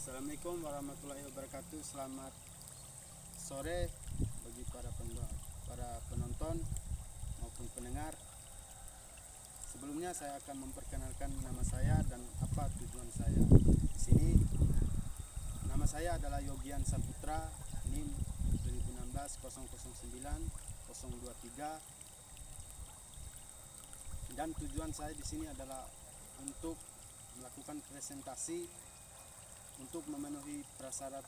Assalamualaikum warahmatullahi wabarakatuh. Selamat sore bagi para penonton maupun pendengar. Sebelumnya saya akan memperkenalkan nama saya dan apa tujuan saya di sini. Nama saya adalah Yogian Saputra, NIM 2016 009 023. Dan tujuan saya di sini adalah untuk melakukan presentasi untuk memenuhi prasyarat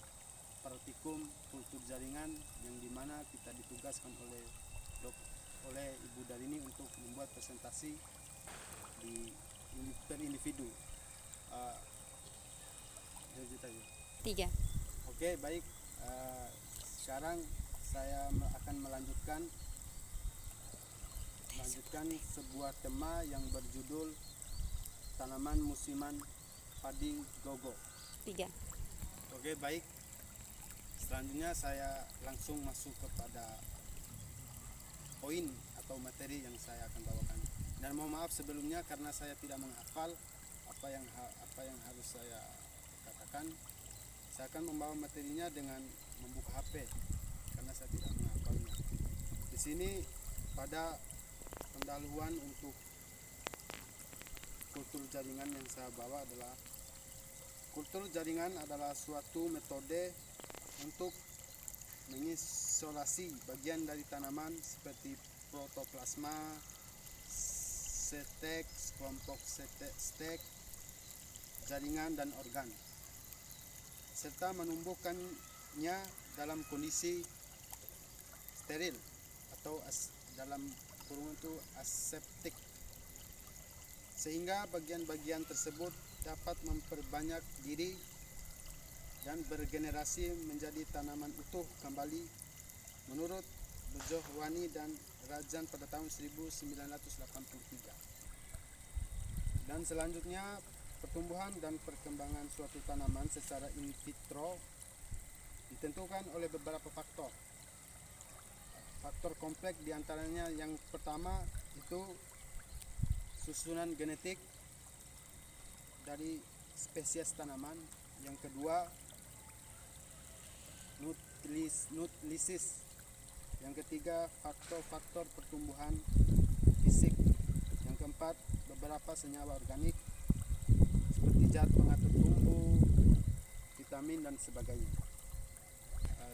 praktikum kultur jaringan yang dimana kita ditugaskan oleh Ibu Darini untuk membuat presentasi per individu. Tiga. Oke, baik. Sekarang saya akan melanjutkan sebuah tema yang berjudul tanaman musiman padi gogo. 3. Oke, baik. Selanjutnya saya langsung masuk kepada poin atau materi yang saya akan bawakan. Dan mohon maaf sebelumnya karena saya tidak menghafal apa yang harus saya katakan. Saya akan membawa materinya dengan membuka HP karena saya tidak menghafalnya. Di sini pada pendahuluan untuk kultur jaringan yang saya bawa adalah kultur jaringan adalah suatu metode untuk mengisolasi bagian dari tanaman seperti protoplasma, stek, kelompok stek, jaringan dan organ, serta menumbuhkannya dalam kondisi steril atau dalam kurung itu aseptik, sehingga bagian-bagian tersebut dapat memperbanyak diri dan bergenerasi menjadi tanaman utuh kembali menurut Bejohwani dan Rajan pada tahun 1983. Dan selanjutnya pertumbuhan dan perkembangan suatu tanaman secara in vitro ditentukan oleh beberapa faktor. Faktor kompleks diantaranya yang pertama itu susunan genetik dari spesies tanaman, yang kedua nutlisis, yang ketiga faktor-faktor pertumbuhan fisik, yang keempat beberapa senyawa organik seperti zat pengatur tumbuh, vitamin dan sebagainya.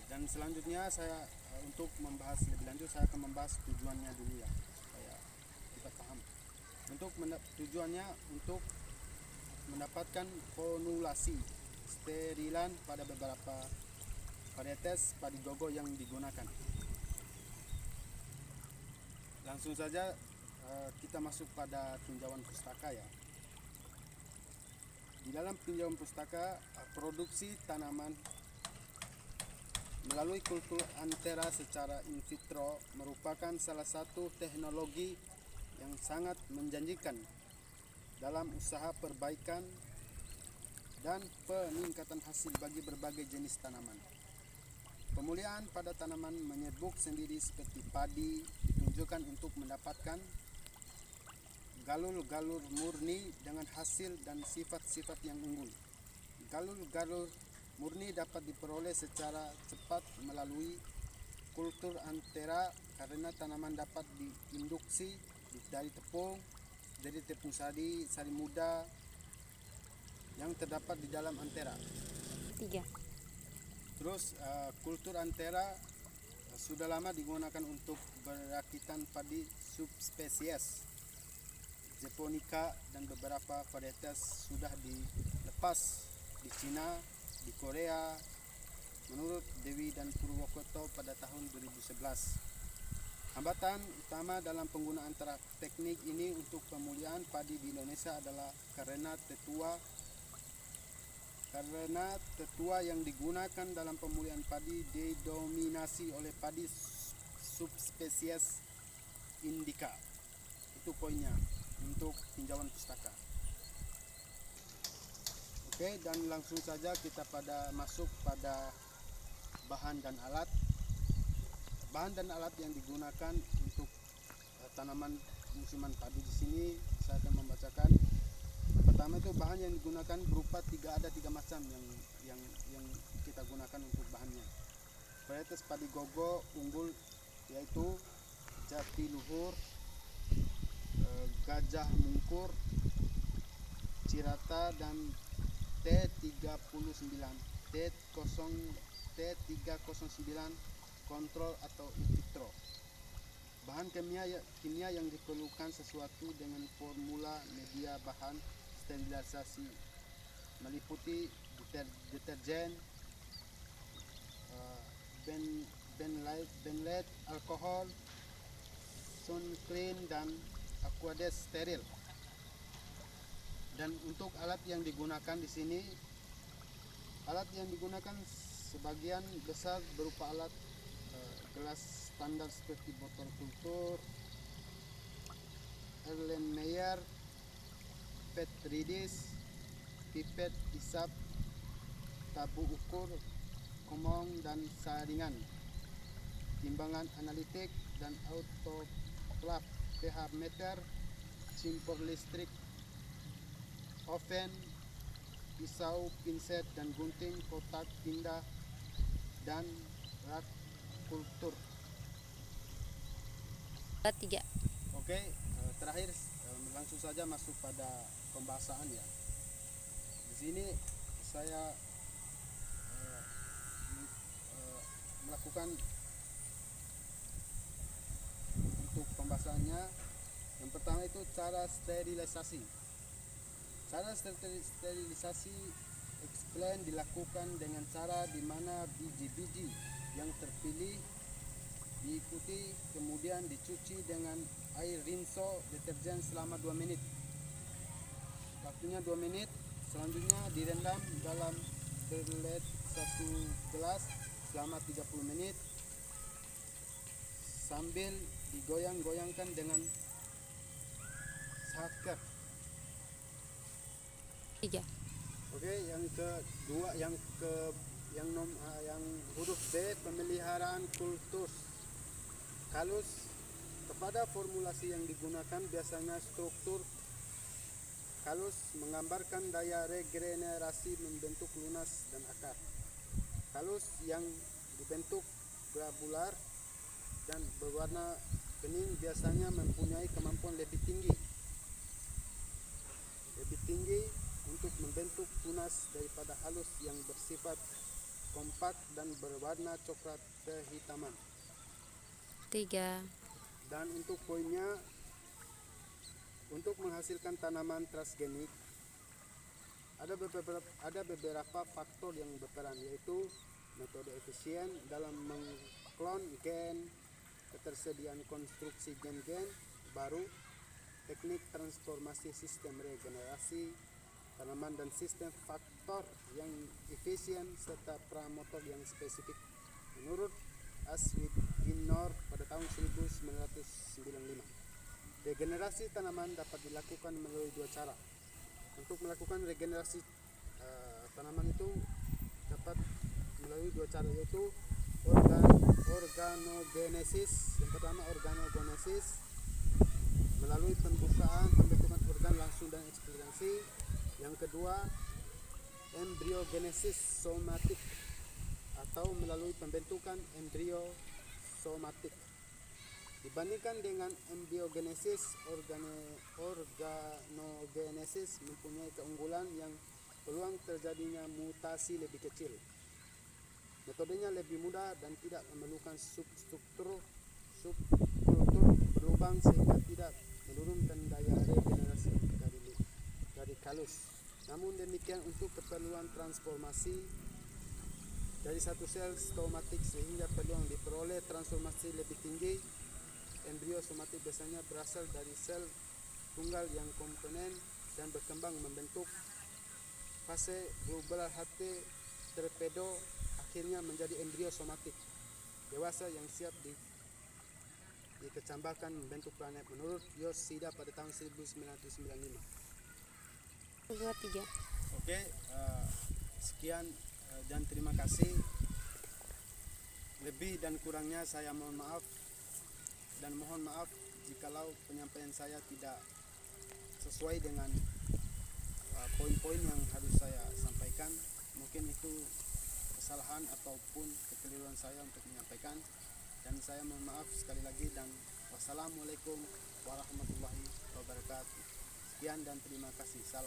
Dan selanjutnya saya untuk membahas lebih lanjut saya akan membahas tujuannya dulu ya supaya kita paham. Tujuannya untuk mendapatkan fonulasi sterilan pada beberapa varietas padi gogo yang digunakan. Langsung saja kita masuk pada tinjauan pustaka ya. Di dalam tinjauan pustaka, produksi tanaman melalui kultur antera secara in vitro merupakan salah satu teknologi yang sangat menjanjikan dalam usaha perbaikan dan peningkatan hasil bagi berbagai jenis tanaman. Pemulihan pada tanaman menyebuk sendiri seperti padi ditunjukkan untuk mendapatkan galur-galur murni dengan hasil dan sifat-sifat yang unggul. Galur-galur murni dapat diperoleh secara cepat melalui kultur antera karena tanaman dapat diinduksi dari tepung sari muda yang terdapat di dalam antera. 3. Terus kultur antera sudah lama digunakan untuk perakitan padi subspesies Japonica dan beberapa varietas sudah dilepas di Cina, di Korea menurut Dewi dan Purwokerto pada tahun 2011. Hambatan utama dalam penggunaan teknik ini untuk pemulihan padi di Indonesia adalah karena tetua yang digunakan dalam pemulihan padi didominasi oleh padi subspesies indica. Itu poinnya untuk tinjauan pustaka. Oke, dan langsung saja kita masuk pada bahan dan alat. Bahan dan alat yang digunakan untuk tanaman musiman padi di sini saya akan membacakan. Yang pertama itu bahan yang digunakan berupa ada tiga macam yang kita gunakan untuk bahannya. Varietas padi gogo unggul yaitu Jatiluhur, Gajah Mungkur, Cirata, dan T39 T309 kontrol atau in vitro. Bahan kimia yang diperlukan sesuatu dengan formula media bahan sterilisasi meliputi deterjen, benlate, alkohol, sunclean, dan aqueous steril. Dan untuk alat yang digunakan di sini, alat yang digunakan sebagian besar berupa alat gelas standar seperti botol kultur, Erlenmeyer, Petridis, pipet, isap, tabu ukur, komong dan saringan, timbangan analitik dan autoclave, pH meter, simpor listrik, oven, pisau, pinset dan gunting, kotak tinta, dan rak kultur. 3. Oke, terakhir langsung saja masuk pada pembahasan ya. Di sini saya melakukan untuk pembahasannya. Yang pertama itu cara sterilisasi. Cara sterilisasi explain dilakukan dengan cara di mana biji-biji yang terpilih diikuti, kemudian dicuci dengan air rinso deterjen selama 2 menit. Waktunya 2 menit. Selanjutnya direndam dalam berlet 1 gelas selama 30 menit sambil digoyang-goyangkan dengan shaker. 3. Oke, yang kedua, yang huruf B, pemeliharaan kultus. Kalus. Kepada formulasi yang digunakan biasanya struktur kalus menggambarkan daya regenerasi membentuk lunas dan akar. Kalus yang dibentuk globular dan berwarna bening biasanya mempunyai kemampuan lebih tinggi untuk membentuk tunas daripada halus yang bersifat kompak dan berwarna coklat kehitaman. 3. Dan untuk poinnya, untuk menghasilkan tanaman transgenik ada beberapa faktor yang berperan, yaitu metode efisien dalam mengklon gen, ketersediaan konstruksi gen-gen baru, teknik transformasi sistem regenerasi tanaman dan sistem faktor yang efisien serta parameter yang spesifik. Menurut Aswin-Nor pada tahun 1995, regenerasi tanaman dapat dilakukan melalui 2 cara. Untuk melakukan regenerasi tanaman itu dapat melalui 2 cara, yaitu organogenesis. Yang pertama organogenesis melalui pembentukan organ langsung dan eksplorasi. Yang kedua embryogenesis somatik atau melalui pembentukan embrio somatik. Dibandingkan dengan embryogenesis, organogenesis mempunyai keunggulan yang peluang terjadinya mutasi lebih kecil. Metodenya lebih mudah dan tidak memerlukan subkultur berlubang sehingga tidak menurunkan daya regenerasi dari kalus. Namun demikian, untuk keperluan transformasi dari satu sel stomatik sehingga peluang diperoleh transformasi lebih tinggi, embrio somatik biasanya berasal dari sel tunggal yang komponen dan berkembang membentuk fase globular HT torpedo, akhirnya menjadi embrio somatik dewasa yang siap dikecambahkan membentuk planet, menurut Yoshida pada tahun 1995. 2, 3. Oke, sekian dan terima kasih. Lebih dan kurangnya saya mohon maaf, dan mohon maaf jikalau penyampaian saya tidak sesuai dengan poin-poin yang harus saya sampaikan. Mungkin itu kesalahan ataupun kekeliruan saya untuk menyampaikan, dan saya mohon maaf sekali lagi, dan wassalamualaikum warahmatullahi wabarakatuh. Sekian dan terima kasih. Salam.